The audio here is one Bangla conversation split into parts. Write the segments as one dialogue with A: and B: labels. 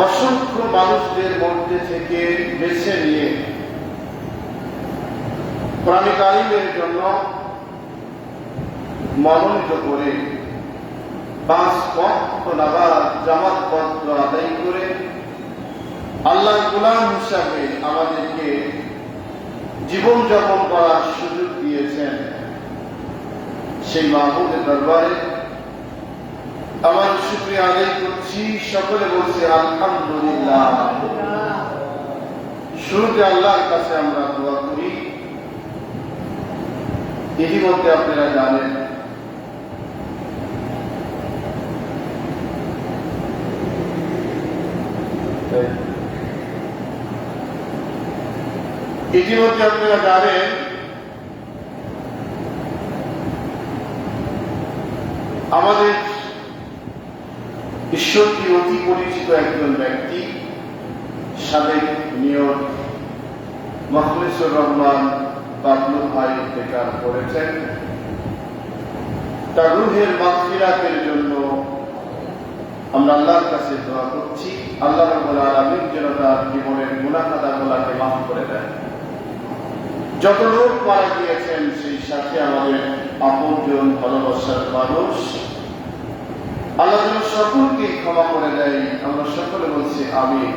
A: অসংখ্য মানুষদের মধ্যে থেকে বেছে নিয়ে কোরআন কারীমের জন্য মনোনীত করে 5 ওয়াক্ত নামাজ জামাতবদ্ধ আদায় করে আল্লাহর গোলাম হিসাবে আমাদেরকে জীবনযাপন করার সুযোগ দিয়েছেন। সেই মাহবুবের দরবারে আমার শুকরিয়া আদায় করছি। সকলে বলছি আলহামদুলিল্লাহ। শুরুতে আল্লাহর কাছে আমরা দোয়া করি। ইতিমধ্যে আপনারা জানেন আমাদের ঈশ্বরটি অতি পরিচিত একজন ব্যক্তি, সাবেক মেয়র মখলেছুর রহমান বাবলু ভাই ইন্তেকাল করেছেন। তার রূহের মাগফিরাতের জন্য আমরা আল্লাহর কাছে দোয়া করছি। আল্লাহ রাব্বুল আলামিন যেন তার জীবনের গুনাহ খাতাগুলোকে মাফ করে দেন। যত লোক মারা গিয়েছেন সেই সাথে আমাদের আপনজন ভালোবাসার মানুষ, আল্লাহ যেন সকলকে ক্ষমা করে দেয়। আমরা সকলে বলছি আমিন।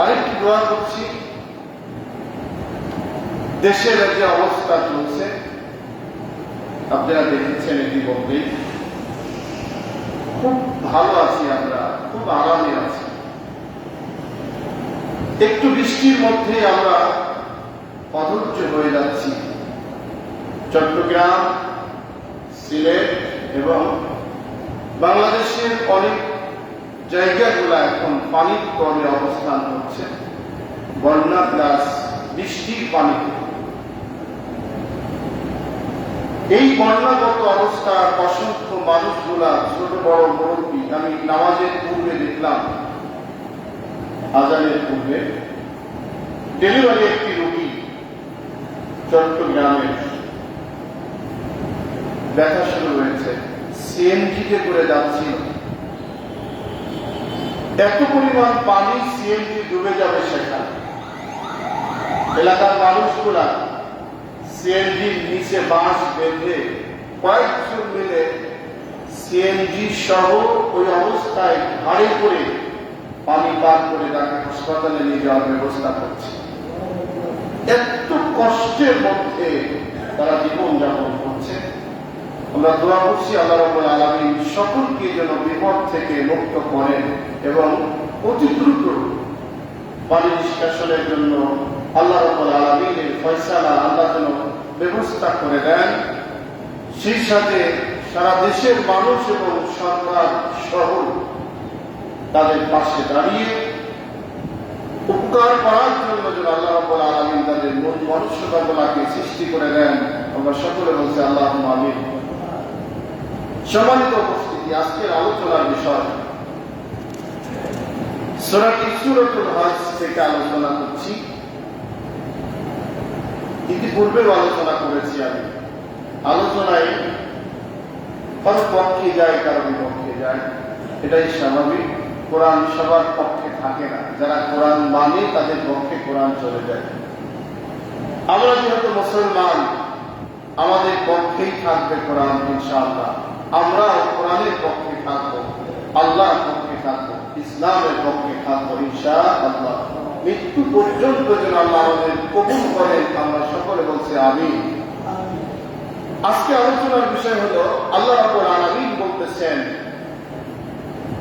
A: আরেকটি দোয়া করছি, দেশের যে অবস্থা চলছে আপনারা দেখেছেন, ইতিমধ্যেই খুব ভালো আছি, আমরা খুব আরামে আছি। একটু বৃষ্টির মধ্যে আমরা অধৈর্য হয়ে যাচ্ছি। চট্টগ্রাম, সিলেট এবং বাংলাদেশের অনেক জায়গাগুলো এখন পানির তলে অবস্থান করছে, বন্যা প্লাস বৃষ্টির পানিতে। এই বন্যাগত অবস্থার অসংখ্য মানুষগুলা, ছোট বড় মুরব্বী, আমি নামাজের পূর্বে দেখলাম, আজানের পূর্বে ডেলিভারি একটি রোগী চট্টগ্রামের ব্যথা শুরু হয়েছে, সিএনজিতে করে যাচ্ছিল। এত পরিমাণ পানি, সিএনজি ডুবে যাবে সেখানে। এলাকার মানুষগুলা সিএনজির নিচে বাঁশ বেঁধে কয়েকজন মিলে সিএনজি সহ ওই অবস্থায় ঘাড়ে করে পানি পার করে তাকে হাসপাতালে নিয়ে যাওয়ার ব্যবস্থা করছে। এত কষ্টের মধ্যে তারা জীবনযাপন করছে। আমরা দোয়া করছি আল্লাহ রাব্বুল আলামিন সকলকে যেন বিপদ থেকে মুক্ত করেন এবং অতি দ্রুত পানি নিষ্কাশনের জন্য আল্লাহ রাব্বুল আলামিনের ফয়সালা আল্লাহ যেন ব্যবস্থা করে দেন। সেই সাথে সারা দেশের মানুষ এবং সরকার সহ তাদের পাশে দাঁড়িয়ে উপকার করার জন্য যেন আল্লাহ রাব্বুল আলামিন তাদের মন মানসিকতাকে সৃষ্টি করে দেন। আমরা সকলে বলছি আল্লাহুম্মা আমিন। সম্মানিত উপস্থিতি, আজকের আলোচনার বিষয় সূরাতুল হজ থেকে আলোচনা করছি। ইতিপূর্বেও আলোচনা করেছি। আমি আলোচনায় কারো পক্ষে যায়, কারো বিপক্ষে যায়, এটাই স্বাভাবিক। কোরআন সবার পক্ষে থাকে না। যারা কোরআন মানে তাদের পক্ষে কোরআন চলে যায়। আমরা যেহেতু মুসলমান, আমাদের পক্ষেই থাকবে কোরআন ইনশাআল্লাহ। আমরা কোরআনের পক্ষে থাকবো, আল্লাহর পক্ষে থাকবো, ইসলামের পক্ষে থাকবো ইনশাআল্লাহ। মৃত্যু পর্যন্ত যেন আল্লাহ আমাদের কবুল করেন। আমরা সকলে বলছি আমিন। আজকে আলোচনার বিষয় হলো, আল্লাহ রাব্বুল আলামিন বলতেছেন,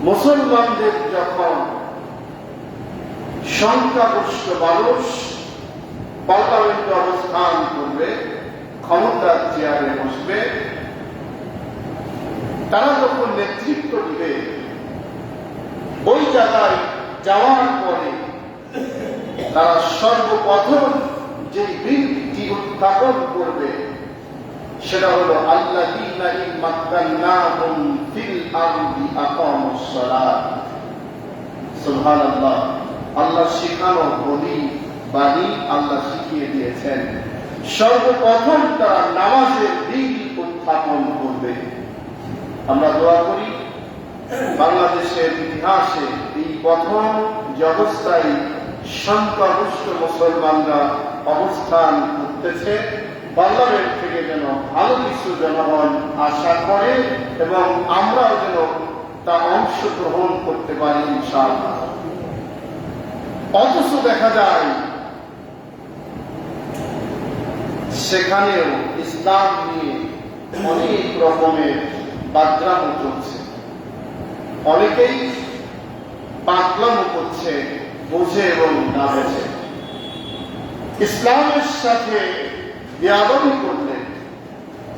A: মুসলমানদের যখন সংখ্যাগরিষ্ঠ মানুষ পার্লামেন্টে অবস্থান করবে, ক্ষমতার চেয়ারে বসবে, তারা যখন নেতৃত্ব দিবে, ওই জায়গায় যাওয়ার পরে তারা সর্বপ্রথম যে বিলটি উত্থাপন করবে সেটা হলো আল্লাযীনা ইন মাক্কান্নাহুম ফিল আরদি আকামুস সালাত। সুবহানাল্লাহ। আল্লাহ শিখানো বাণী আল্লাহ শিখিয়ে দিয়েছেন। সর্বপ্রথম তারা নামাজের বিল উত্থাপন করবে। আমরা দোয়া করি বাংলাদেশের ইতিহাসে এই প্রথম যে অবস্থায় সংখ্যাগরিষ্ঠ মুসলমানরা অবস্থান করতেছে, পার্লামেন্ট থেকে যেন ভালো কিছু জনগণ আশা করে এবং আমরাও যেন তা অংশগ্রহণ করতে পারি ইনশাআল্লাহ। অথচ দেখা যায় সেখানেও ইসলাম নিয়ে অনেক রকমের বাদরামো চলছে, অনেকেই পাগলামো করছে, বোঝে এবং না বোঝে। ইসলামের সাথে বেয়াদবি করলে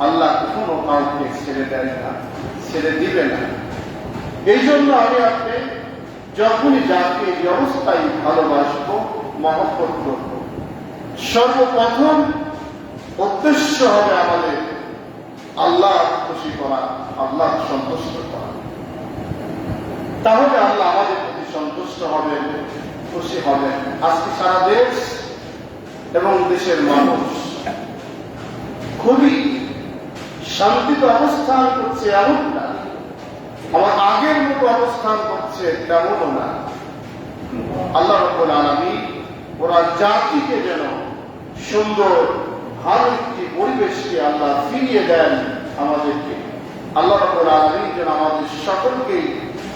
A: আল্লাহ কখনো কাউকে ছেড়ে দেয় না, ছেড়ে দিবে না। এই জন্য আমি আপনি যখনই যাকে এই অবস্থায় ভালোবাসবো, মহব্বত করবো, সর্বপ্রথম উদ্দেশ্য হবে আমাদের আল্লাহ খুশি করা, আল্লাহ সন্তুষ্ট করা। তাহলে আল্লাহ আমাদের প্রতি সন্তুষ্ট হবেন, খুশি হবেন। আজকে সারা দেশ এবং দেশের মানুষ খুবই শান্তিতে অবস্থান করছে এমন না, আবার আগের মতো অবস্থান করছে তেমনও না। আল্লাহ রাব্বুল আলামিন ওরা জাতিকে যেন সুন্দর ভালো একটি পরিবেশকে আল্লাহ ফিরিয়ে দেন আমাদেরকে। আল্লাহ রাব্বুল আলামিন যেন আমাদের সকলকে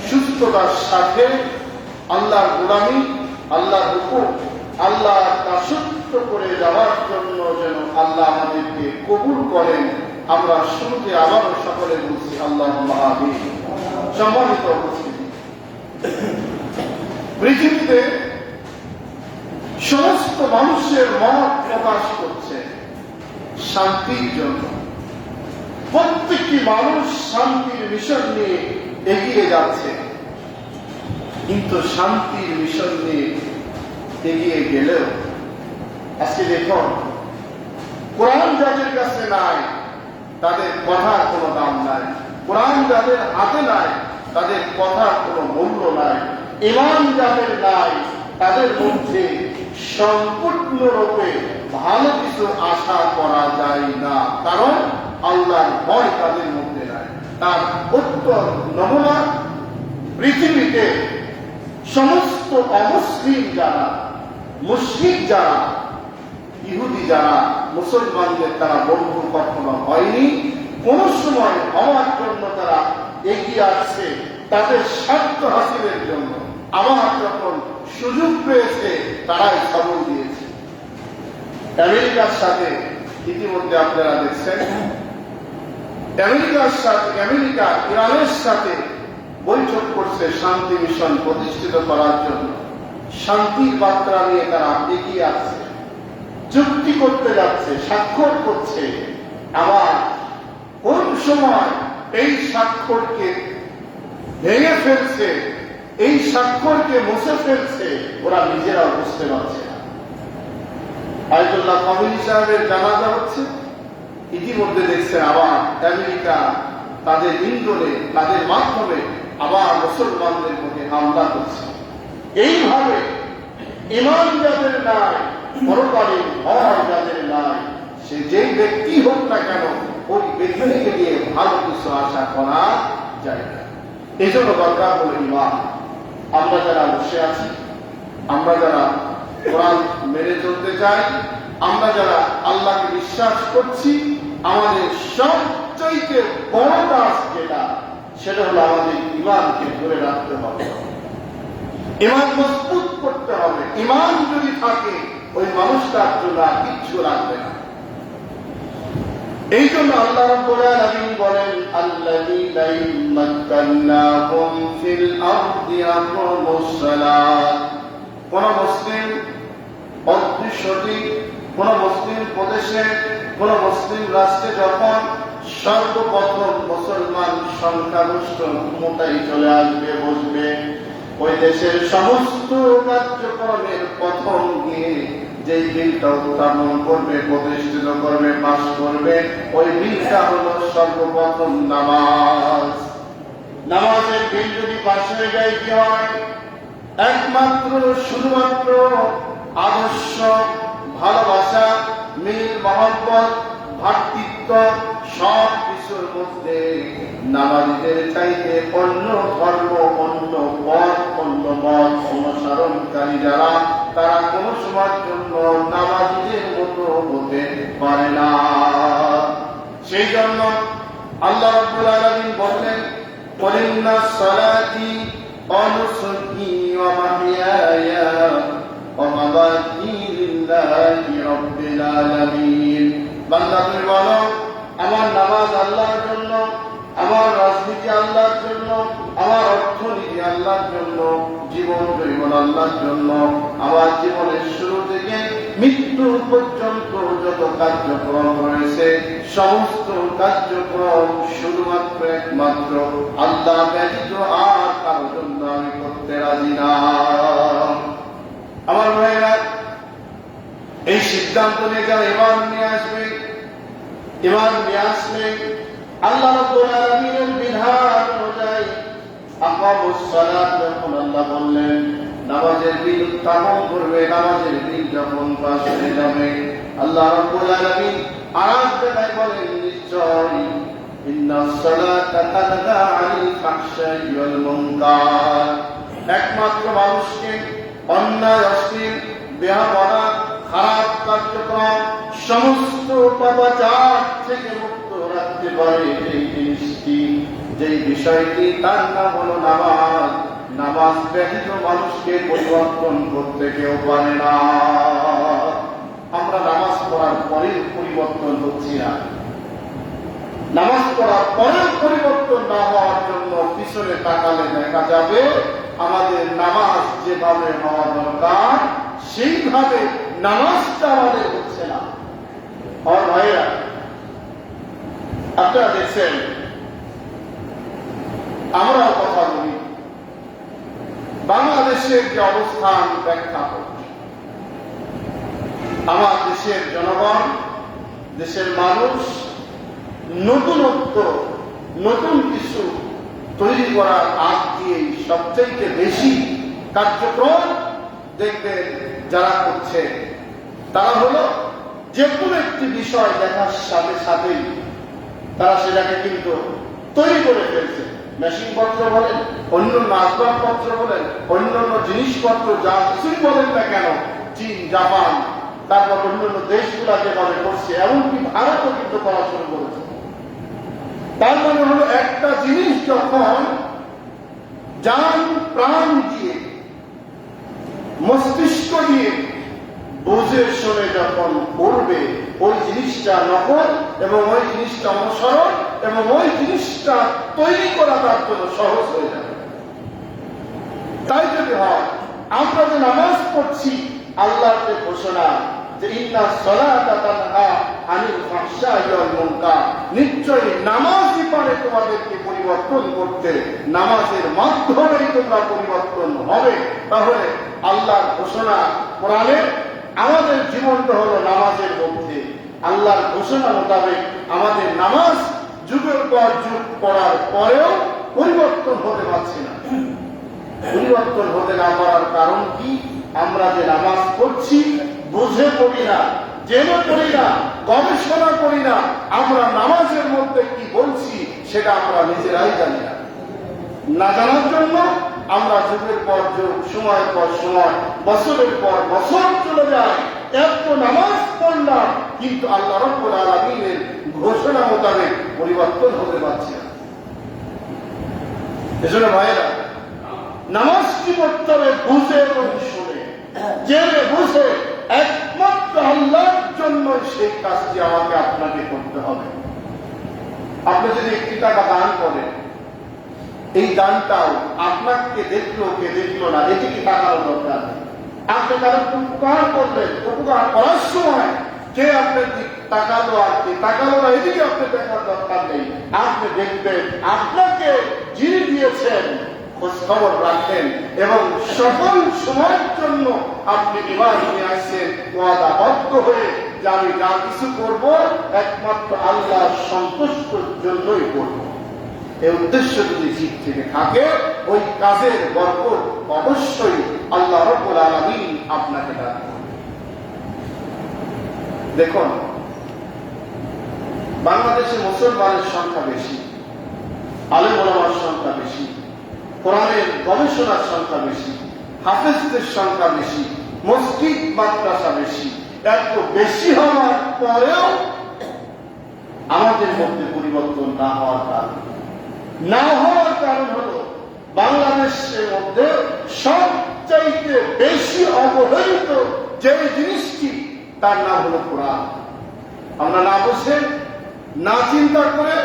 A: সুস্থতার সাথে আল্লাহর গোলামি, আল্লাহর হুকুম, আল্লাহর দাসত্ব করে যাওয়ার জন্য যেন আল্লাহ আমাদেরকে কবুল করেন। আমরা শুরুতে আবারও সকলে বলছি আল্লাহুম্মা আমিন। সম্মানিত উপস্থিতি, পৃথিবীতে সমস্ত মানুষের মত প্রকাশ করছে শান্তির জন্য। প্রত্যেকটি মানুষ শান্তির মিশন নিয়ে এগিয়ে যাচ্ছে, কিন্তু শান্তির মিশন নিয়ে এগিয়ে গেলেও আজকে দেখুন, কোরআন যাদের কাছে নাই তাদের কথার কোনো দাম নাই, কোরআন যাদের হাতে নাই তাদের কথার কোনো মূল্য নাই, ঈমান যাদের নাই তাদের মধ্যে সম্পূর্ণরূপে ভালো কিছু আশা করা যায় না, কারণ আল্লাহর ভয় তাদের মধ্যে নাই। তার উত্তর নমুনা পৃথিবীতে সমস্ত অমুসলিম যারা, মুশরিক যারা, ইহুদি যারা, মুসলমানদের তারা বন্ধু কখনো হয়নি, কোন সময় হওয়ার জন্য তারা এগিয়ে আসছে তাদের স্বার্থ হাসিলের জন্য। আমার যখন সুযোগ পেয়েছে তারাই খবর দিয়েছে। আমেরিকার সাথে ইতিমধ্যে আপনারা দেখছেন, আমেরিকার সাথে, আমেরিকা ইরানের সাথে বৈঠক করছে শান্তি মিশন প্রতিষ্ঠিত করার জন্য। শান্তির বার্তা নিয়ে তারা এগিয়ে আসছে, চুক্তি করতে যাচ্ছে, স্বাক্ষর করছে। আবার কোন সময় এই স্বাক্ষরকে ভেঙে ফেলছে, এই স্বাক্ষরকে মুছে ফেলছে, ওরা নিজেরাও বুঝতে পারছে না। আয়াতুল্লাহ খামেনি সাহেবের জানাজা হচ্ছে, ইতিমধ্যে দেখছে আবার আমেরিকা তাদের ইন্ধনে, তাদের মাধ্যমে আবার মুসলমানদের মধ্যে হামলা করছে। এইভাবে ঈমান যাদের নাই, পরকালীন ভয় যাদের নাই, সে যেই ব্যক্তি হোক না কেন, ওই ব্যক্তিকে দিয়ে ভালো কিছু আশা করা যায় না। এই জন্য দরকার হলো ঈমান। আমরা যারা বসে আছি, আমরা যারা কোরআন মেনে চলতে চাই, আমরা যারা আল্লাহকে বিশ্বাস করছি, আমাদের সবচাইতে বড় কাজ যেটা, সেটা হলো আমাদের ঈমানকে ধরে রাখতে হবে, ঈমান মজবুত করতে হবে। ঈমান যদি থাকে ওই মানুষটার জন্য আর কিচ্ছু লাগবে না। এই জন্য আল্লাহ রাব্বুল আলামিন বলেন, আল্লাযীনা ইম্মাক্কান্নাহুম ফিল আরদি আকামুস সালাত। কোন মুসলিম অদৃশ্যটি, কোন মুসলিম প্রদেশে, কোন মুসলিম রাষ্ট্রে যখন সর্বপ্রথম মুসলমান সংখ্যাগরিষ্ঠ ক্ষমতায় চলে আসবে, বসবে, ওই দেশের সমস্ত কার্যক্রমের প্রথম গিয়ে যে বিলটা উত্থাপন করবে, প্রতিষ্ঠিত করবে, পাশ করবে, ওই বিলটা হলো সর্বপ্রথম নামাজ। নামাজের বিল যদি পাশ হয়ে যায় কি হয়? একমাত্র শুধুমাত্র আদর্শ, ভালোবাসা, মিল, মহব্বত, ভ্রাতৃত্ব সব কিছুর মধ্যে নামাজীদের চাইতে অন্য ধর্ম, অন্য পথ, অন্য মত صلاتي ونسكي ومحياي ومماتي لله رب العالمين বান্দা তুমি বলো আমার নামাজ আল্লাহর জন্য, আমার রাজনীতি আল্লাহর জন্য, আমার অর্থনীতি আল্লাহর জন্য, জীবন জৈবন আল্লাহর জন্য। আমার জীবনের শুরু থেকে মৃত্যু পর্যন্ত যত কার্যক্রম রয়েছে সমস্ত কার্যক্রম শুধুমাত্র একমাত্র আল্লাহ ব্যতীত আর কারোর জন্য আমি করতে রাজি না। আমার ভাইরা, এই সিদ্ধান্ত নিয়ে যারা ঈমান নিয়ে আসবে, ঈমান নিয়ে আসলে আল্লাহ রাব্বুল আলামিনের বিধান অনুযায়ী আকামুস সালাত যখন আল্লাহ বললেন নামাজের বিল উত্থাপন করবে, নামাজের বিল যখন পাশ হয়ে যাবে, আল্লাহ রাব্বুল আলামিন আরেক জায়গায় বলেন নিশ্চয় ইন্নাস সালাতা তানহা আনিল ফাহশাই ওয়াল মুনকার, একমাত্র মানুষকে অন্যায়, অশ্লীল, বেহায়া, খারাপ কার্যক্রম, সমস্ত পাপাচার থেকে মুক্ত রাখতে পারে এই জিনিসটি, যেই বিষয়টি তার নাম হলো নামাজ। নামাজ ব্যতীত মানুষকে পরিবর্তন করতে কেউ পারে না। আমরা নামাজ পড়ার পরে পরিবর্তন হচ্ছি না। নামাজ পড়ার পরেও পরিবর্তন না হওয়ার জন্য পিছনে তাকালে দেখা যাবে আমাদের নামাজ যেভাবে হওয়া দরকার সেইভাবে নামাজটা আমাদের হচ্ছে না। আর ভাইরা, আপনারা দেখছেন আমরা কথা বলি, বাংলাদেশের যে অবস্থান ব্যাখ্যা করছে, আমার দেশের জনগণ, দেশের মানুষ নতুনত্ব, নতুন কিছু তৈরি করার আগ দিয়েই সবচেয়ে বেশি কার্যক্রম দেখবেন যারা করছে তারা হলো যে কোনো একটি বিষয় দেখার সাথে সাথেই তারা সেটাকে কিন্তু তৈরি করে ফেলছে। মেশিনপত্র বলেন, অন্যান্য আসবাবপত্র বলেন, অন্যান্য জিনিসপত্র যা কিছুই বলেন না কেন, চীন, জাপান, তারপর অন্যান্য দেশগুলা যেভাবে করছে, এমনকি ভারতও কিন্তু করা শুরু করেছে। তার মানে হলো একটা জিনিস যখন জান প্রাণ দিয়ে, মস্তিষ্ক দিয়ে বুঝে শুনে যখন করবে, ওই জিনিসটা নকল এবং ওই জিনিসটা অনুসরণ এবং ওই জিনিসটা তৈরি করা তার জন্য সহজ হয়ে যাবে। তাই যদি হয়, আমরা যে নামাজ পড়ছি, আল্লাহর যে ঘোষণা যে ইন্নাস সালাতা তানহা আনিল ফাহশাই ওয়াল মুনকার, নিশ্চয়ই নামাজই পারে তোমাদেরকে পরিবর্তন করতে, নামাজের মাধ্যমেই তোমরা পরিবর্তন হবে। তাহলে আল্লাহর ঘোষণা কোরআনে, আমাদের জীবনটা হলো নামাজের মধ্যে। আল্লাহর ঘোষণা মোতাবেক আমাদের নামাজ যুগের পর যুগ পড়ার পরেও পরিবর্তন হতে পারছে না। পরিবর্তন হতে না পারার কারণ কি? আমরা যে নামাজ পড়ছি বুঝে পড়ি না, জেনে পড়ি না, গবেষণা করি না। আমরা নামাজের মধ্যে কি বলছি সেটা আমরা নিজেরাই জানি না। না জানার জন্য আমরা যুগের পর যুগ, সময়ের পর সময়, বছরের পর বছর চলে যায়, এত নামাজ পড়লাম কিন্তু আল্লাহ রাব্বুল আলামিনের ঘোষণা মোতাবেক পরিবর্তন হতে পারছে না। এজন্য ভাইয়েরা, নামাজ কি করতে হবে? বুঝে এবং শুনে, জেনে বুঝে একমাত্র আল্লাহর জন্য সেই কাজটি আমাকে আপনাকে করতে হবে। আপনি যদি 1 টাকা দান করেন, এই দানটাও আপনাকে দেখলো কে দেখলো না এটিকে টাকার দরকার নেই। আপনি কারো উপকার করবেন, উপকার করার সময় কে আপনার তাকালো আর কে তাকালো না এদিকে আপনি দেখার দরকার নেই। আপনি দেখবেন আপনাকে যিনি দিয়েছেন খোঁজ খবর রাখেন এবং সকল সময়ের জন্য আপনি ঈমান নিয়ে আসছেন ওয়াদাবদ্ধ হয়ে যে আমি যা কিছু করবো একমাত্র আল্লাহর সন্তুষ্টির জন্যই করবো। এই উদ্দেশ্য যদি ঠিক থেকে থাকে, ওই কাজের বরকত অবশ্যই আল্লাহ রাব্বুল আলামিন আপনাকে দান করবেন। দেখুন, বাংলাদেশে মুসলমানের সংখ্যা বেশি, আলেম ওলামার সংখ্যা বেশি, কোরআনের গবেষণার সংখ্যা বেশি, হাফেজদের সংখ্যা বেশি, মসজিদ মাদ্রাসা বেশি। এত বেশি হওয়ার পরেও আমাদের মধ্যে পরিবর্তন না হওয়ার কারণ হলো বাংলা উদ্দেশ্যের মধ্যে সবচাইতে বেশি অবহেলিত যে জিনিসটি তার নাম হলো কোরআন। আমরা না বুঝে না চিন্তা করে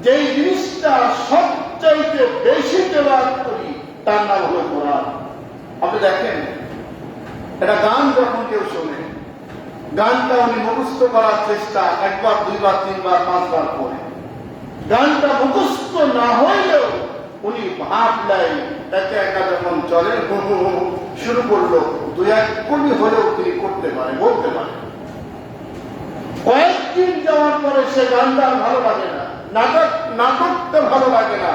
A: যেই জিনিসটা সবচাইতে বেশি তেলাওয়াত করি তার নাম হলো কোরআন। আপনি দেখেন, এটা গান যখন কেউ শোনে, গানটা উনি মুখস্থ করার চেষ্টা একবার, দুইবার, তিনবার, পাঁচবার করে, গানটা মুখস্থ না হইলেও উনি ভাবলাই একে একা যখন চলে শুরু করলো, দুই এক কোটি হলেও তিনি করতে পারে, বলতে পারে। কয়েকদিন যাওয়ার পরে সে গানটা ভালো লাগে না, নাটকটা ভালো লাগে না,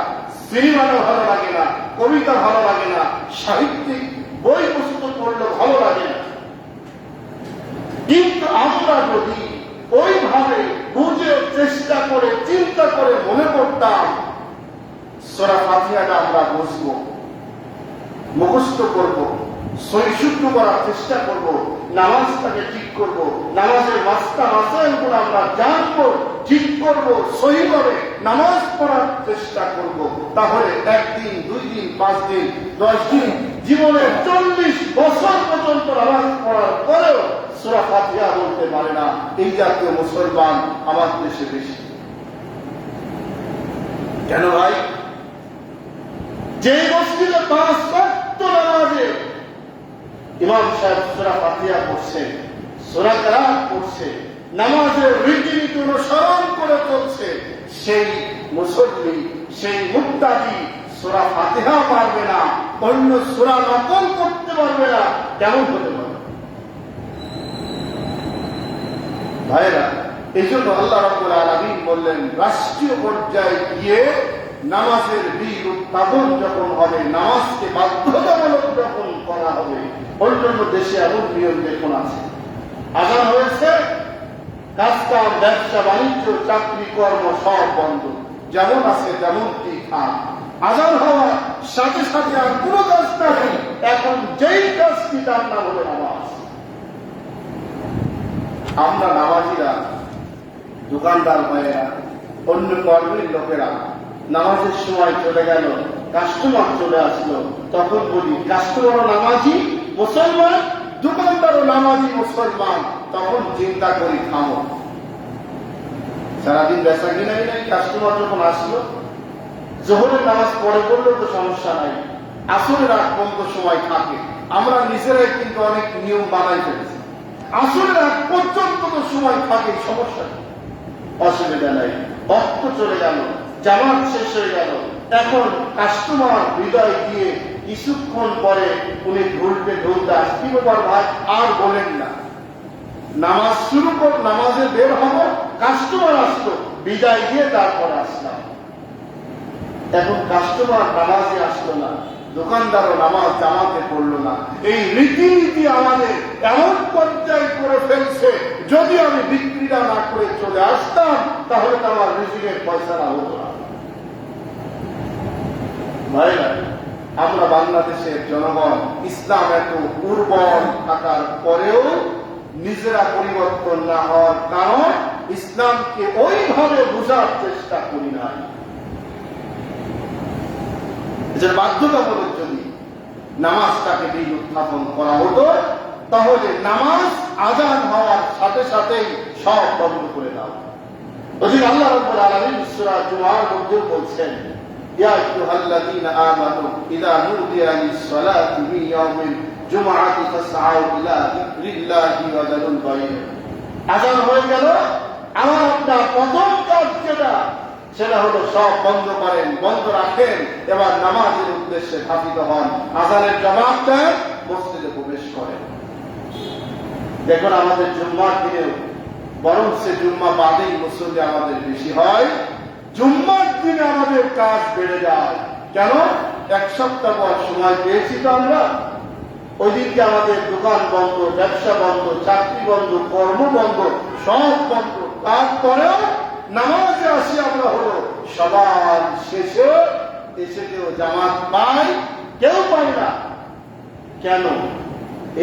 A: সিনেমাটা ভালো লাগে না, কবিতা ভালো লাগে না, সাহিত্যিক বই পুস্তক পড়লে ভালো লাগে না। কিন্তু আমরা যদি ওইভাবে বুঝে চেষ্টা করে চিন্তা করে মনে করতাম, সূরা ফাতিহাটা আমরা বুঝবো, মুখস্থ করবো, সহিশুদ্ধ করার চেষ্টা করব, নামাজটাকে ঠিক করব, নামাজের মাসাইলগুলো আমরা জানবো, ঠিক করব, সহিভাবে নামাজ পড়ার চেষ্টা করব, তাহলে একদিন, 2 দিন, 5 দিন, 10 দিন, জীবনে 40 বছর পর্যন্ত নামাজ পড়ার পরেও সূরা ফাতিহা বলতে পারে না এই জাতীয় মুসলমান আমার দেশে বেশি। কেন ভাই? যে মসজিদে 5 ওয়াক্ত নামাজে ইমাম সাহেব সূরা ফাতিহা পড়ছে, সূরা কেরাত পড়ছে, নামাজের রীতিনীতি অনুসরণ করে চলছে, সেই মুসল্লি, সেই মুত্তাকি সূরা ফাতিহা পারবে না, অন্য সূরা নকল করতে পারবে না, কেমন হতে পারে? ভাইরা, এই জন্য আল্লাহ রাব্বুল আলামিন বললেন, রাষ্ট্রীয় পর্যায়ে গিয়ে নামাজের বিল উত্থাপন যখন হবে, নামাজকে বাধ্যতামূলক যখন করা হবে, অন্যান্য দেশে এমন নিয়ম দেখুন আছে, আযান হয়েছে, কাজকাম, ব্যবসা বাণিজ্য, চাকরি কর্ম সব বন্ধ, যেমন আছে তেমন কি থাক। আযান হওয়ার সাথে সাথে আর কোনো কাজ নেই, এখন যেই কাজটি তার নাম হলো নামাজ। আমরা নামাজিরা, দোকানদার ভাইয়েরা, অন্য কর্মের লোকেরা নামাজের সময় চলে গেল, কাস্টমার চলে আসলো, তখন বলি কাস্টমারও নামাজি মুসলমান, দোকানদারও নামাজি মুসলমান। তখন চিন্তা করি, থামো, সারাদিন বেচা কিনাই নাই, কাস্টমার যখন আসলো, জোহরের নামাজ পড়ে পড়লেও তো সমস্যা নাই, আসরের আগ পর্যন্ত সময় থাকে। আমরা নিজেরাই কিন্তু অনেক নিয়ম বানাই ফেলেছি, আসরের আগ পর্যন্ত তো সময় থাকে, সমস্যা নেই, অসুবিধা নাই। অর্থ চলে গেল, জামাত শেষ হয়ে গেল, এখন কাস্টমার হৃদয় দিয়ে কিছুক্ষণ পরে উনি ঢুলতে আসতে ব্যাপার ভাই আর বলেন না, নামাজ শুরু কর, নামাজে বের হব, কাস্টমার আসলো, বিদায় দিয়ে তারপর আসলাম। এখন কাস্টমার নামাজে আসলো না, দোকানদারও নামাজ জামাতে পড়লো না। এই রীতিনীতি আমাদের এমন পর্যায়ে করে ফেলছে, যদি আমি বিক্রিটা না করে চলে আসতাম তাহলে তো আমার রিজিকের পয়সাটা হতো না। ভাইরা, আমরা বাংলাদেশের জনগণ ইসলাম এত উর্বর থাকার পরেও নিজেরা পরিবর্তন না হওয়ার কারণ ইসলামকে ওইভাবে বোঝার চেষ্টা করি না। বাধ্যতামূলক যদি নামাজটাকে বিল উত্থাপন করা হতো, তাহলে নামাজ আযান হওয়ার সাথে সাথেই সব বন্ধ করে দাও। ওই আল্লাহ রাব্বুল আলামিন সূরা জুমার মধ্যে বলছেন, ইয়া আইয়ুহাল্লাযীনা আমানু ইযা নুদিয়া লিস-সালাতি মিন ইয়াউমিল জুমআতি ফাসআউ ইলা যিকরিল্লাহি ওয়া যারুল বাইয়। আযান হয়ে গেল, আমার আপনার প্রথম কাজ যেটা, সেটা হলো সব বন্ধ করেন, বন্ধ রাখেন, এবার নামাজের উদ্দেশ্যে ধাবিত হন, আযানের জবাব দেন, মসজিদে প্রবেশ করেন। দেখুন, আমাদের জুম্মার দিনেও বরং সে জুম্মা বাদেই মুসল্লি আমাদের বেশি হয়, জুম্মার দিনে আমাদের কাজ বেড়ে যায়। কেন? 1 সপ্তাহ পর সময় পেয়েছি তো আমরা, ওই দিনকে আমাদের দোকান বন্ধ, ব্যবসা বন্ধ, চাকরি বন্ধ, কর্ম বন্ধ, সব বন্ধ, তারপরেও নামাজে আসি আমরা হলো সবার শেষে, এসে কেউ জামাত পায়, কেউ পায় না। কেন?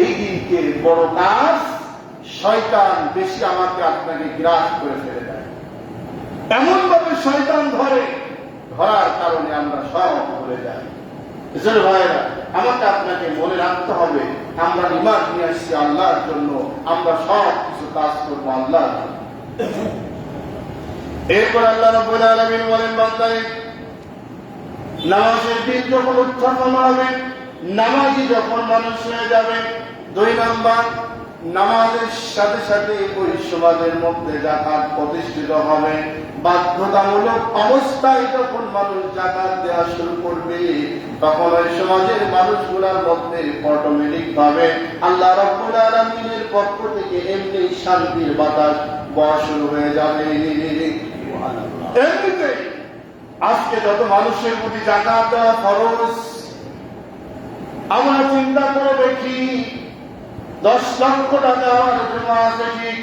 A: এই দিনকে বড় কাজ শয়তান বেশি আমাকে আপনাকে গ্রাস করে ফেলে দেয়, এমন ভাবে শয়তান ধরে, ধরার কারণে আমরা সব ভুলে যাই। এজন্য ভাইরা, আমাকে আপনাকে মনে রাখতে হবে, আমরা ঈমান নিয়ে আসছি আল্লাহর জন্য, আমরা সব কিছু কাজ করবো আল্লাহর জন্য। এরপর আল্লাহ রাব্বুল আলামিন বলেন, বান্দারে নামাজের দিন যখন উত্থাপন হবে, নামাজি যখন মানুষ হয়ে যাবে, 2 নাম্বার, নামাজের সাথে সাথে ওই সমাজের মধ্যে যাকাত প্রতিষ্ঠিত হবে। বাধ্যতামূলক অবস্থায় যখন মানুষ যাকাত দেওয়া শুরু করবে, তখন ওই সমাজের মানুষগুলোর মধ্যে অটোমেটিক ভাবে আল্লাহ রাব্বুল আলামিনের পক্ষ থেকে এমনি শান্তির বাতাস বওয়া শুরু হয়ে যাবে। এমনিতে আজকে যত মানুষের প্রতি যাকাত দেওয়া ফরজ, আমরা চিন্তা করে দেখি 10 লক্ষ টাকা আমার জমা আছে, ঠিক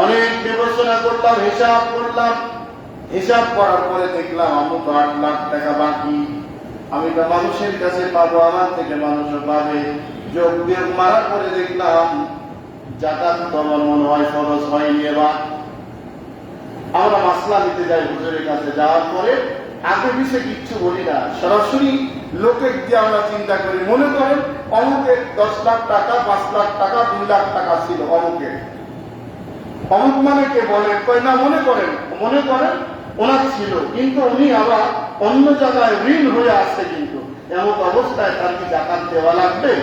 A: অনেক বিবেচনা করলাম, হিসাব করলাম, হিসাব করার পরে দেখলাম আমার তো 8 লাখ টাকা বাকি, আমি তো মানুষের কাছে পাবো, আমার থেকে মানুষও পাবে। যোগ বিয়োগ মারার পরে দেখলাম যাকাত তো আমার মনে হয় ফরজ হয়নি। এবার আমরা মাসলা নিতে যাই হুজুরের কাছে, যাওয়ার পরে আগে পিছিয়ে কিচ্ছু বলি না, সরাসরি লোকের দিয়ে আমরা চিন্তা করি। মনে করেন অমুকের 10 লাখ টাকা, 5 লাখ টাকা, 2 লাখ টাকা ছিল অমুকের। অমুক মানে কে বলেন? কয় না, মনে করেন ওনার ছিল, কিন্তু উনি আবার অন্য জায়গায় ঋণ হয়ে আসছে, কিন্তু এমন অবস্থায় তার কি যাকাত দেওয়া লাগবে?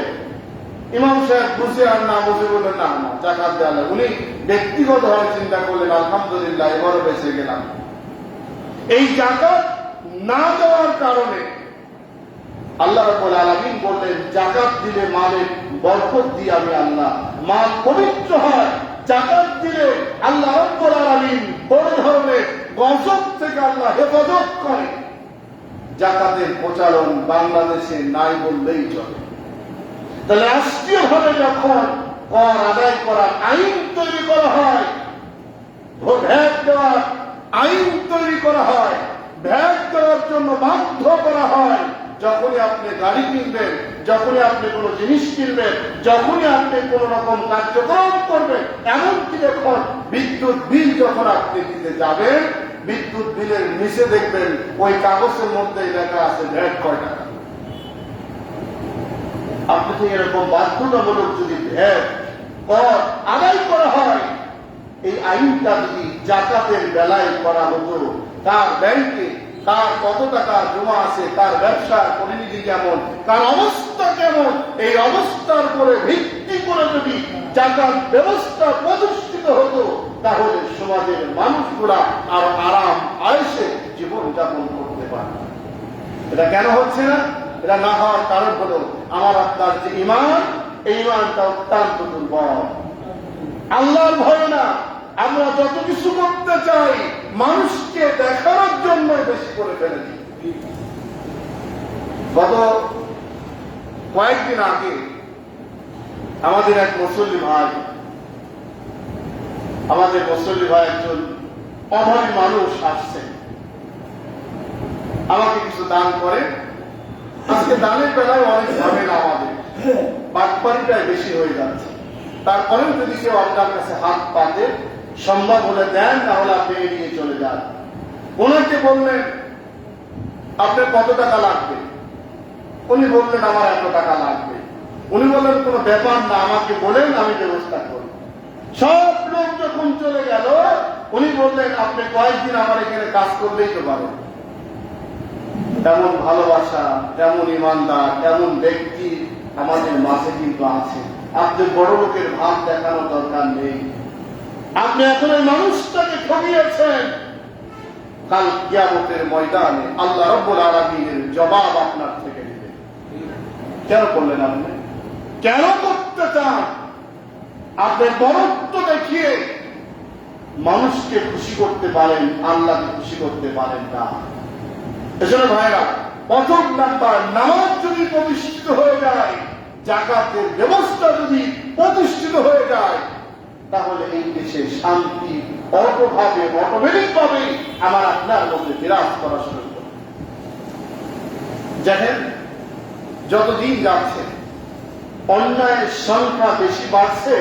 A: ইমাম সাহেব বুঝে আর না বুঝে বললেন না না যাকাত দেওয়া লাগবে। উনি ব্যক্তিগতভাবে চিন্তা করলেন, আলহামদুলিল্লাহ এবারও বেঁচে গেলাম। এই যাকাত না দেওয়ার কারণে আল্লাহ রাব্বুল আলামিন বললেন, যাকাত দিলে মালের বরকত দিয়ে আমি আল্লাহ, মাল পবিত্র হয়। যাকাত দিলে আল্লাহ রাব্বুল আলামিন বড় ধরনের গজব থেকে আল্লাহ হেফাজত করে। যাকাতের প্রচলন বাংলাদেশে নাই বললেই চলে। তাহলে রাষ্ট্রীয় ভাবে যখন কর আদায় করার আইন তৈরি করা হয়, ভ্যাট দেওয়ার আইন তৈরি করা হয়, ভ্যাট দেওয়ার জন্য বাধ্য করা হয়, যখনই আপনি গাড়ি কিনবেন, যখনই আপনি কোনো জিনিস কিনবেন, যখনই আপনি কোন রকম কার্যক্রম করবেন, এমনকি দেখুন বিদ্যুৎ বিল যখন আপনি দিতে যাবেন, বিদ্যুৎ বিলের নিচে দেখবেন ওই কাগজের মধ্যে লেখা আছে ভ্যাট কয় টাকা। আপনি তো এরকম বাধ্যতামূলক যদি ভ্যাট কর আদায় করা হয়, এই আইনটা যদি যাকাতের বেলায় করা হতো, তার ব্যাংকে কার কত টাকা জমা আছে, তার ব্যবসার পরিণতি কেমন, তার অবস্থা কেমন, এই অবস্থার উপরে ভিত্তি করে যদি যাকাত ব্যবস্থা প্রতিষ্ঠিত হতো, তাহলে সমাজের মানুষগুলা আর আরাম আয়েশে জীবন যাপন করতে পারে। এটা কেন হচ্ছে না? এটা না হওয়ার কারণ হলো আমার আপনার যে ঈমান, এই ঈমানটা অত্যন্ত দুর্বল। আল্লাহর ভয় না, আমরা যত কিছু করতে চাই মানুষকে দেখানোর জন্য বেশি করে ফেলে দিই। গত কয়েকদিন আগে আমাদের এক মুসল্লি ভাই একজন অভাবী মানুষ আসছেন, আমাকে কিছু দান করে। আজকে দানের বেলায় অনেক ভাবে না, আমাদের বাটপাড়িটাই বেশি হয়ে যাচ্ছে। তারপরেও যদি কেউ আপনার কাছে হাত পাতে, সম্ভব হলে দেন, তাহলে আপনি এড়িয়ে চলে যান। ওনাকে বললেন আপনার কত টাকা লাগবে? উনি বললেন আমার এত টাকা লাগবে। উনি বললেন কোনো ব্যাপার না, আমাকে বলেন, আমি ব্যবস্থা করব। সব লোক যখন চলে গেল, উনি বললেন আপনি কয়েকদিন আমার এখানে কাজ করলেই তো পারেন। এমন ভালোবাসা, এমন ইমানদার, এমন ব্যক্তি আমাদের মাঝে কিন্তু আছে। আপনি বড় লোকের ভাব দেখানোর দরকার নেই। আপনি এখন ওই মানুষটাকে ঠকিয়েছেন, কাল কিয়ামতের ময়দানে আল্লাহ রাব্বুল আলামিনের জবাব আপনার থেকে নেবেন। কেন করলেন আপনি? কেন করতে চান? আপনি বরত্ব দেখিয়ে মানুষকে খুশি করতে পারেন, আল্লাহকে খুশি করতে পারেন না। এজন্য ভাইরা, প্রথম নাম্বার, নামাজ যদি প্রতিষ্ঠিত হয়ে যায়, যাকাতের ব্যবস্থা যদি প্রতিষ্ঠিত হয়ে যায়, তাহলে এই দেশে শান্তি অটোভাবে অটোমেটিক ভাবে আমার আপনার মধ্যে বিরাজ করা শুরু করবে। দেখেন যতদিন যাচ্ছে অন্যায়ের সংখ্যা বেশি বাড়ছে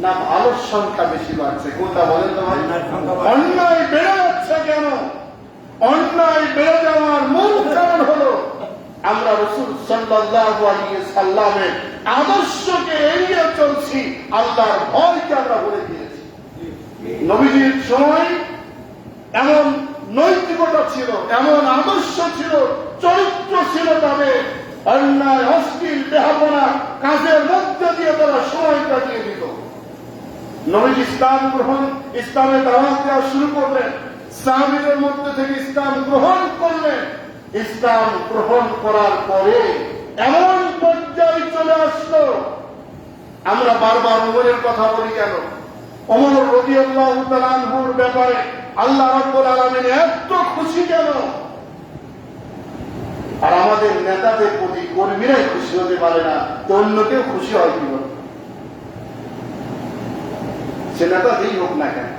A: না ভালোর সংখ্যা বেশি বাড়ছে? কোনটা বলেন তো ভাই? অন্যায় বেড়ে যাচ্ছে কেন? অন্যায় বেড়ে যাওয়ার মূল কারণ হলো আমরা রাসূল সাল্লাল্লাহু আলাইহি সাল্লামের আদর্শকে এড়িয়ে চলছি, আল্লাহর ভয়কে আমরা ভুলে গিয়েছি। নবীজির সময় এমন নৈতিকতা ছিল, এমন আদর্শ ছিল, চরিত্র ছিল তাদের, অন্যায় অশ্লীল বেহাপনা কাজের মধ্যে দিয়ে তারা সময় কাটিয়ে দিত। নবীজি ইসলাম গ্রহণ, ইসলামের দাওয়াত দেওয়া শুরু করলেন, সাহাবীদের মধ্যে থেকে ইসলাম গ্রহণ করলেন। ইসলাম গ্রহণ করার পরে এমন পর্যায়ে চলে আসলো, আমরা বারবার ওমরের কথা বলি কেন? ওমর রাদিয়াল্লাহু তাআলা আনহুর ব্যাপারে আল্লাহ রাব্বুল আলামিন এত খুশি কেন? আর আমাদের নেতাদের প্রতি কর্মীরাই খুশি হতে পারে না, তো অন্য কেউ খুশি হয় কি বলে? সে নেতা যেই হোক না কেন।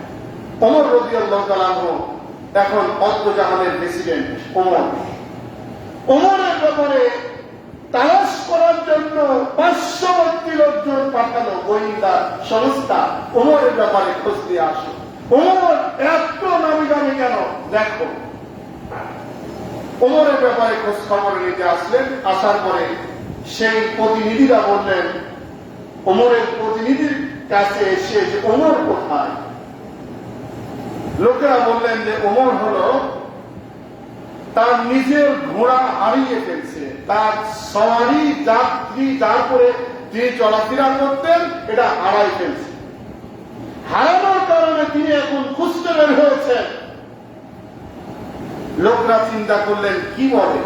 A: ওমর রাদিয়াল্লাহু তাআলা আনহু এখন অর্ধজাহানের প্রেসিডেন্ট। ওমরের ব্যাপারে তালাশ করার জন্য 500 লোকজন পাঠালো গোয়েন্দা সংস্থা, ওমরের ব্যাপারে খোঁজ দিয়ে আসো। ওমর এত নামি দামি কেন? দেখো, ওমরের ব্যাপারে খোঁজ খবর নিতে আসলেন। আসার পরে সেই প্রতিনিধিরা বললেন, ওমরের প্রতিনিধির কাছে এসে যে ওমর কোথায়? লোকেরা বললেন যে ওমর হলো তার নিজের ঘোড়া হারিয়ে ফেলছে, তার সওয়ারি যাত্রী যার করে তিনি চলাফেরা করতেন এটা হারাই ফেলছে। হারানোর কারণে তিনি এখন খুঁজতে বের হয়েছেন। লোকরা চিন্তা করলেন কি বলে,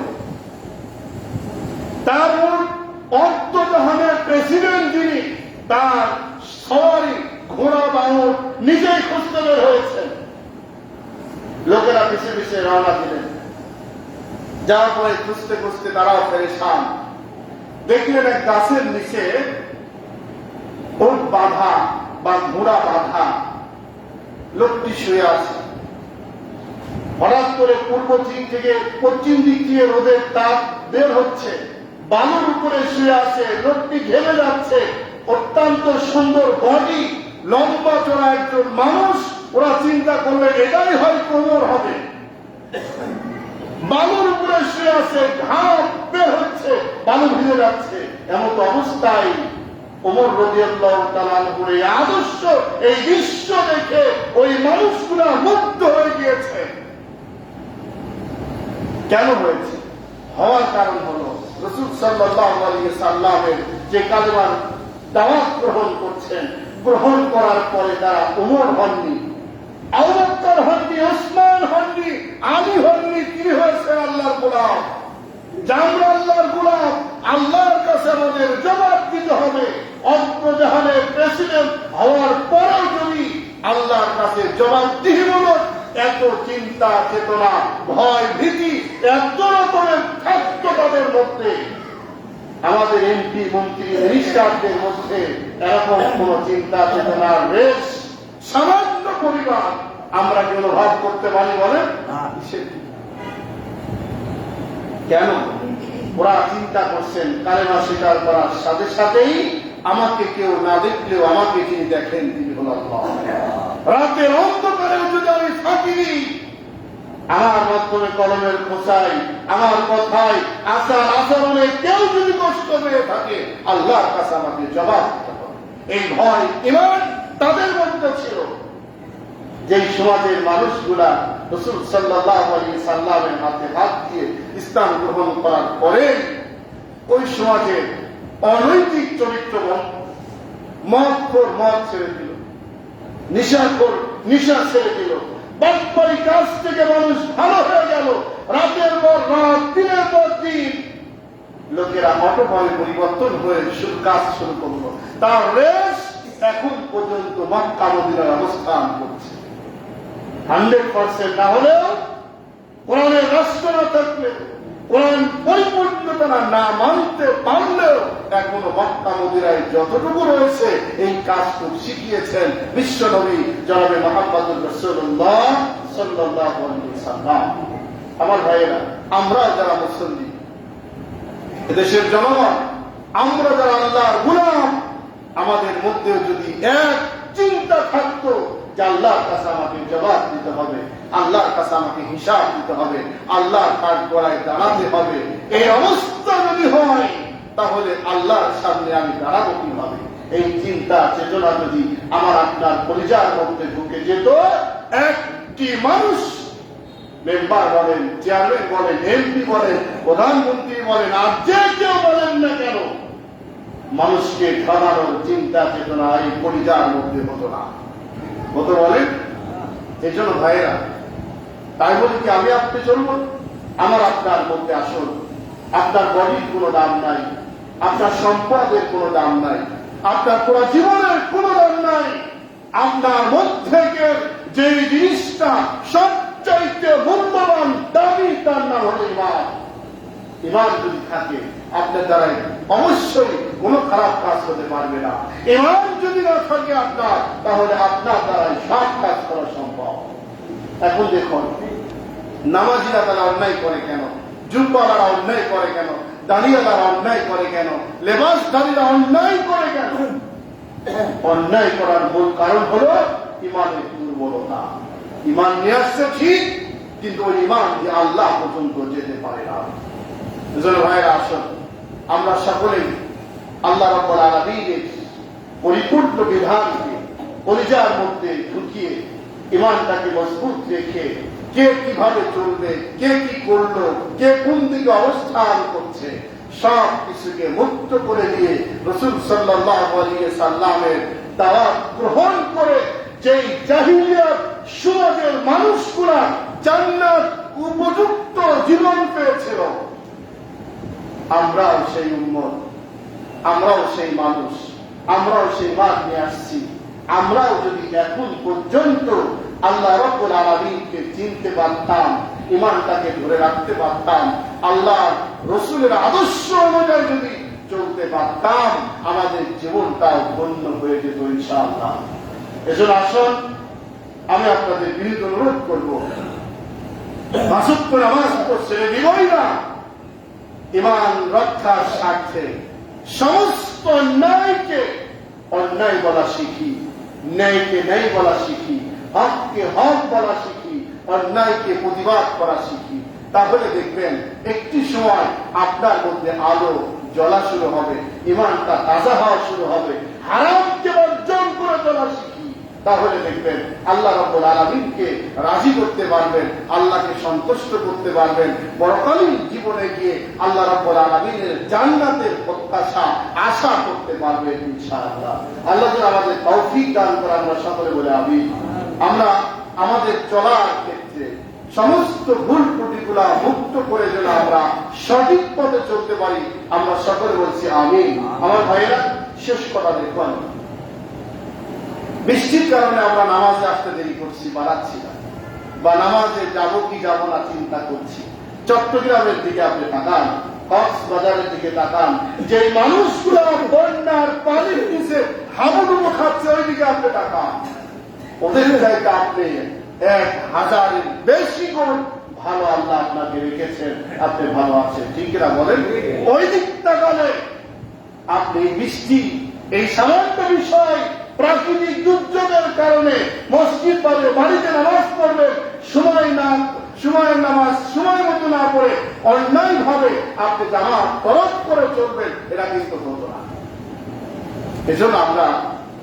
A: তার অর্ধজাহানের প্রেসিডেন্ট যিনি, তার সওয়ারি ঘোড়া বাহন নিজেই খুঁজতে বের হয়েছেন। লোকেরা পিছে পিছে রওনা দিলেন। যাওয়ার পরে খুঁজতে খুঁজতে তারাও পেরেশান। দেখলেন এক গাছের নিচে ওট বাঁধা বা ঘোড়া বাঁধা, লোকটি শুয়ে আছে। হঠাৎ করে পূর্ব দিক থেকে পশ্চিম দিক থেকে রোদের তাপ বের হচ্ছে, বালুর উপরে শুয়ে আছে, লোকটি ঘেমে যাচ্ছে। অত্যন্ত সুন্দর বডি, লম্বা চড়া একজন মানুষ। ওরা চিন্তা করলে এটাই হয় ওমর হবে। বালুর উপরে শুয়ে আছে, ঘাম বের হচ্ছে, বালু ভিজে যাচ্ছে। এমন অবস্থায় ওমর রাদিয়াল্লাহু তাআলা আনহুর এই আদর্শ, এই দৃশ্য দেখে ওই মানুষগুলা মুগ্ধ হয়ে গিয়েছে। কেন হয়েছে? হওয়ার কারণ হলো রাসূল সাল্লাল্লাহু আলাইহি সাল্লামের যে কালেমার দাওয়াত গ্রহণ করছেন, গ্রহণ করার পরে তারা ওমর হননি, আবু বকর হননি, ওসমান হননি, আলী হননি। কি হয়েছে? আল্লাহর গোলাম। আমরা আল্লাহর গোলাম, আল্লাহর কাছে আমাদের জবাব দিতে হবে। অর্ধজাহানের প্রেসিডেন্ট হওয়ার পরেও যদি আল্লাহর কাছে জবাবদিহিমূলক এত চিন্তা চেতনা, ভয় ভীতি এত রকমের থাকতো তাদের মধ্যে, আমাদের এমপি মন্ত্রী মিনিস্টারদের মধ্যে এরকম কোন চিন্তা চেতনার রেশ সামান্য পরিমাণ আমরা কি অনুভব করতে পারি বলেন? কেন? ওরা চিন্তা করছেন কালেমা স্বীকার করার সাথে সাথেই আমাকে কেউ না দেখলেও আমাকে যিনি দেখেন তিনি হল আল্লাহ। রাতের অন্ধকারেও যদি আমি ফাঁকি দিই, আমার মাধ্যমে কলমের খোঁচাই, আমার কথায় আচার আচরণে কেউ যদি কষ্ট পেয়ে থাকে, আল্লাহর কাছে আমাকে জবাব দিতে হবে। এই ভয় ঈমান তাদের মধ্যে ছিল। যেই সমাজের মানুষগুলা রাসূল সাল্লাল্লাহু আলাইহি সাল্লামের হাতে হাত দিয়ে ইসলাম গ্রহণ করার পরে ওই সমাজের অনৈতিক চরিত্র মদখোর মদ ছেড়ে দিল, নিশাখোর নিশা ছেড়ে দিল, বাটপারি কাজ থেকে মানুষ ভালো হয়ে গেল। রাতের পর রাত, দিনের পর দিন লোকেরা অটোপালে পরিবর্তন হয়ে কাজ শুরু করলো। তার রেশ এখন পর্যন্ত মক্কা মদিনার অবস্থান করছে। 100% না হলেও কোরআনের রাষ্ট্র না থাকলে, কোরআন পরিপূর্ণতা না মানতে পারলেও এখনো মক্কা মদিনায় যতটুকু রয়েছে এই কাজটুকু শিখিয়েছেন বিশ্বনবী জনাবে মুহাম্মদুর রাসূলুল্লাহ সাল্লাল্লাহু আলাইহি ওয়াসাল্লাম। আমার ভাইয়েরা, আমরা যারা মুসলিম, এদেশের জনগণ, আমরা যারা আল্লাহর গোলাম, আমাদের মধ্যে যদি এক চিন্তা থাকতো যে আল্লাহর কাছে আমাকে জবাব দিতে হবে, আল্লাহর কাছে আমাকে হিসাব দিতে হবে, আল্লাহর কাঠ গড়ায় দাঁড়াতে হবে। এই অবস্থা যদি হয় তাহলে আল্লাহর সামনে আমি দাঁড়াবো কিভাবে? এই চিন্তা চেতনা যদি আমার আপনার পরিচার মধ্যে ঢুকে যেত, একটি মানুষ, মেম্বার বলেন, চেয়ারম্যান বলেন, এমপি বলেন, প্রধানমন্ত্রী বলেন, আর যে কেউ বলেন না কেন, মানুষকে খাওয়ানোর চিন্তা চেতনা এই পরিচার মধ্যে হতো না, হতো বলেন? এই জন্য ভাইয়েরা, তাই বলি কি আমি আপনি চলবো? আমার আপনার মধ্যে আসুন। আপনার বডির কোনো দাম নাই, আপনার সম্পদের কোনো দাম নাই, আপনার পুরো জীবনের কোনো দাম নাই। আপনার মধ্যে যে জিনিসটা সবচাইতে মূল্যবান, দামি, তার নাম হলো ইমান। ইমান যদি থাকে আপনার দ্বারাই অবশ্যই কোনো খারাপ কাজ হতে পারবে না। ইমান যদি না থাকে আপনার, তাহলে আপনার দ্বারাই সব কাজ করা সম্ভব। এখন দেখুন, নামাজিরা তারা অন্যায় করে কেন? জুব্বালারা অন্যায় করে কেন? দাঁড়িয়ালারা অন্যায় করে কেন? লেবাসধারীরা অন্যায় করে কেন? অন্যায় করার মূল কারণ হলো ইমানের দুর্বলতা। ইমান নিয়ে আসছে ঠিক, কিন্তু ওই ইমান দিয়ে আল্লাহ পর্যন্ত যেতে পারে না। ভাইয়েরা আসুন, আমরা সকলেই আল্লাহ রাব্বুল আলামিনের পরিপূর্ণ বিধানকে পরিজার মধ্যে ঢুকিয়ে ইমানটাকে মজবুত রেখে কে কিভাবে চলবে, কে কি করলো, কে কোন দিকে অবস্থান করছে, সব কিছুকে মুক্ত করে দিয়ে রাসূল সাল্লাল্লাহু আলাইহি সাল্লামের দাওয়াত গ্রহণ করে যেই জাহিলিয়াত সমাজের মানুষগুলা জান্নাত উপযুক্ত জীবন পেয়েছিল, আমরাও সেই উম্মত, আমরাও সেই মানুষ, আমরাও সেই মান নিয়ে আসছি। আমরাও যদি এখন পর্যন্ত আল্লাহ রাব্বুল আলামিনকে চিনতে পারতাম, ইমানটাকে ধরে রাখতে পারতাম, আল্লাহ রসুলের আদর্শ অনুযায়ী যদি চলতে পারতাম, আমাদের জীবনটাও ধন্য হয়ে যেত ইনশাআল্লাহ। এজন্য আসুন, আমি আপনাদের বিনীত অনুরোধ করবো, মাসুক্ত নামাজ তো ছেড়ে দিবই না। ইমান রক্ষার স্বার্থে সমস্ত ন্যায়কে অন্যায় বলা শিখি, ন্যায়কে ন্যায় বলা শিখি, হককে হক বলা শিখি, অন্যায়কে প্রতিবাদ করা শিখি। তাহলে দেখবেন একটি সময় আপনার মধ্যে আলো জ্বলা শুরু হবে, ইমানটা তাজা হওয়া শুরু হবে। হারামকে বর্জন করে চলা শিখি, তাহলে দেখবেন আল্লাহ রাব্বুল আলামিনকে রাজি করতে পারবেন, আল্লাহকে সন্তুষ্ট করতে পারবেন। পরকালীন জীবনে গিয়ে আল্লাহ রাব্বুল আলামিনের জান্নাতের প্রত্যাশা আশা করতে পারবেন ইনশাআল্লাহ। আল্লাহ যেন আমাদের তৌফিক দান করে, আমরা সকলে বলে আমিন। আমরা আমাদের চলার ক্ষেত্রে সমস্ত ভুল ত্রুটিগুলা মুক্ত করে যেন আমরা সঠিক পথে চলতে পারি, আমরা সকলে বলছি আমিন। আমার ভাইয়েরা, শেষ কথা দেখুন, বৃষ্টির কারণে আমরা নামাজে আসতে দেরি করছি, বাড়াচ্ছি না, বা নামাজে যাবো কি যাবো না চিন্তা করছি। চট্টগ্রামের দিকে আপনি তাকান, কক্সবাজারের দিকে তাকান, যে মানুষগুলো বন্যার পানির নিচে হাবুডুবু খাচ্ছে, ওই দিকে আপনি তাকান। ওদের চাইতে আপনি 1000-এর বেশি গুণ ভালো আল্লাহ আপনাকে রেখেছেন, আপনি ভালো আছেন, ঠিক না বলেন? ওই দিক তাকালে আপনি বৃষ্টি, এই সামান্য বিষয়, প্রাকৃতিক দুর্যোগের কারণে মসজিদ পাবে, বাড়িতে নামাজ পড়বে, সময়ের নামাজ সময় মতো না পড়ে অন্যায় ভাবে আপনি জামাত তরফ করে চলবেন, এটা কিন্তু হতো না। এজন্য আমরা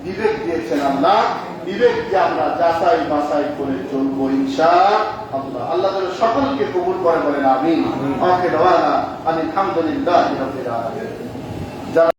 A: বিবেক দিয়েছেন আল্লাহ, বিবেক দিয়ে আমরা যাচাই বাছাই করে চলবো ইনশাআল্লাহ। আল্লাহ যেন সকলকে কবুল করে বলেন আমিন। আলহামদুলিল্লাহ রাব্বিল আলামিন।